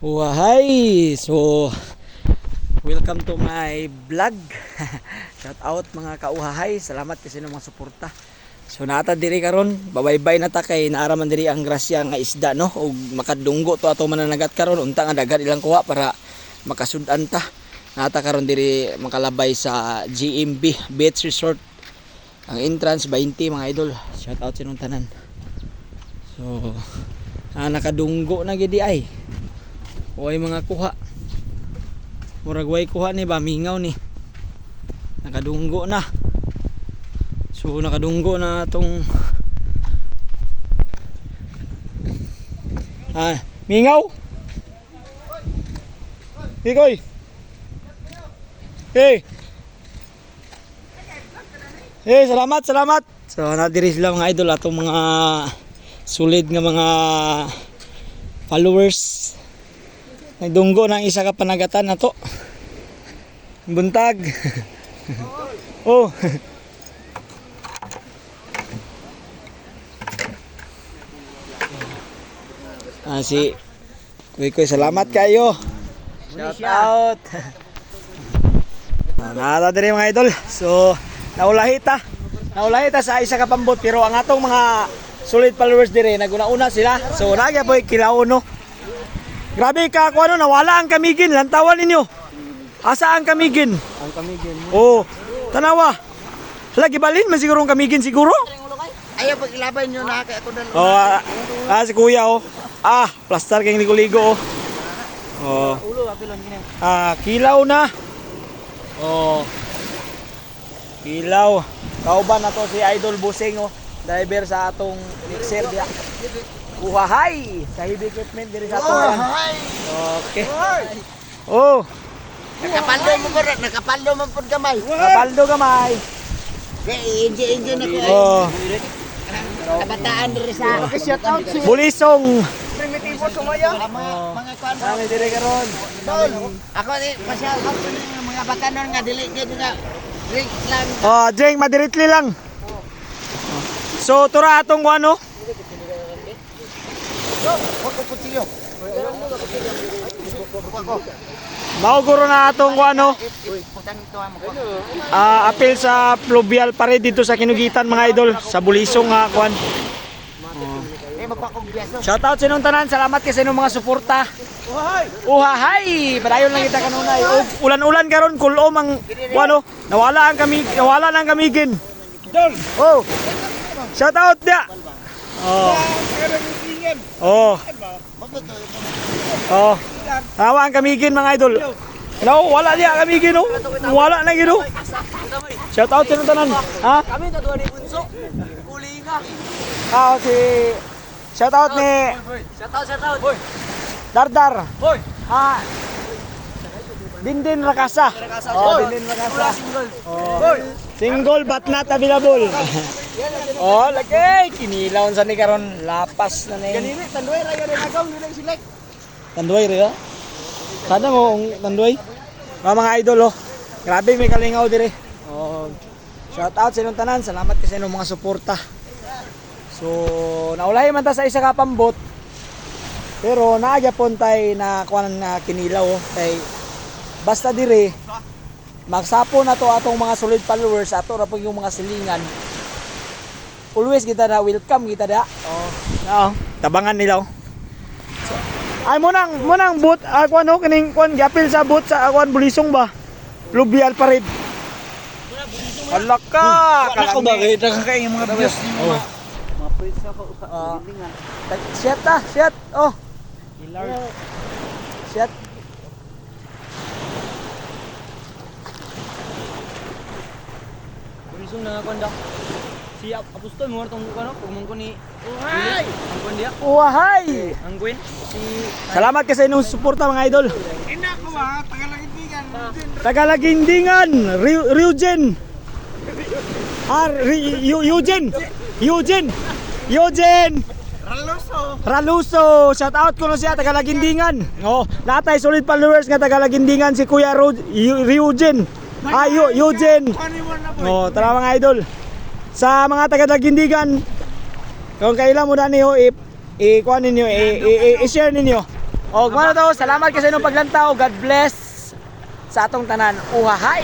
Wahay! So, welcome to my vlog. Shout out mga kauhahay. Salamat kasi ng mga suporta. So, nata diri karon, babaybay na ta kay naaraman diri ang grasya nga isda, no? O makadunggo to ato mananagat karon, unta nga dagat ilang kuha para makasudan ta. Nata karon diri makalabay sa GMB Beach Resort. Ang entrance 20 mga idol. Shout out sinong tanan. So, nakadunggo na gidi ay. Way mga kuha. Murag way kuha ni ba mingaw ni. Nakadunggo na. So nakadunggo na tong mingaw. Ikoy. Hey. Hey, salamat. So nadiri sila mga idol atong mga solid nga mga followers. Nagdunggo ng isa ka panagatan na to. Buntag. Oh. Si Kuy, salamat kayo. Shout out. Nara diri mga idol. So, naulahi ta sa isa ka pambot pero ang atong mga solid followers dire naguna-una sila. So, nagya po kilaon no. Grabe ka ako nawala ang kamigin, lantawan ninyo. Asa ang kamigin? Ang kamigin. Oh, tanawa. Lagi balin man siguro ang kamigin siguro. Ayaw pag ilaban nyo na kay ako dalo. Oh, si kuya oh. Plaster kang ligo-ligo oh. Oh. Ulo apilon gini. Kilaw na. Oh. Kilaw. Kauban na to si Idol Busing oh. Driver sa atong mixer diya. Uhahay! Sa heavy equipment diri sa atoran. Okay. Oh. Nakapaldo mo pud gamay. Kapaldo gamay. Kay enje na ko. Oh. Kabataan diri sa shout out si Bulisong. Primitibo sumaya. Mga kwan. Kami diri karon. Ako ni pa-shout out ni mga batanon nga dili gid nga drink lang. Oh, Jeng madiritli lang. So tura atong ano? Wako putilyo. Mauguro na atong ano? Putang ito mo ko. Apil sa fluvial pare dito sa Kinugitan mga idol sa Bulisong nga kwan. Magpakog biyaso. Shout out sa inong tanan, salamat kasi ng mga suporta. Uhahay! Padayon lang kita kanunay. Ulan-ulan karon kulom ang ano, nawala ang kamigin. Oh. Shout out dia. Oh. Tawa ang kamigin mga idol. Wala niya kamigin oh. Wala na gid oh. Shout out sa inong tanan. Kami tatuwa ni Bunso. Kulinga. Si shout out ni Shout out. Boy. Dardar. Boy. Dindin Rakasa. Dindin Rakasa. Boy. Single but not available. Lagi kinilawon sa ni karon lapas na ni. Ganini tanduay ra gyud nagaw nila select. Tanduay ra. Sana mo tanduay. Mga idol oh. Grabe may kalingaw dire. Shout out sa inyong tanan. Salamat kasi sa mga suporta. So, naulahi man ta sa isa ka pambot. Pero naagapon tay na kuan nga kinilaw kay basta dire magsapo na to atong mga solid followers ato ra pag yung mga silingan. Always kita na welcome kita da. Tabangan nila. So, ay munang boot kuan no kining kuan gapil sa boot sa kuan Bulisong ba. Fluvial parade. Alaka, Ako ba kay kay mga views ni mga mapisa ko sa bilingan. Shit. Oh. Shit. Bulisong na kon daw. Si Apostol mo tong ano pagmungko ni Uhay! ang kon dia. Uhay! Ang Gwen si Salamat kasi inyong suporta mga idol. ina ko ba Tagalagindingan. Tagalagindingan, Ryujen. Eugene. Raluso. Shout out ko no siya Tagalagindingan. Natay solid followers nga Tagalagindingan si Kuya Ryujen. Eugene. Tara mga idol. Sa mga Tagalagindingan, kung kailan mo na niyo i-share ninyo O, kumano to, salamat kasi nung paglantaw. God bless sa atong tanan. Uhahay!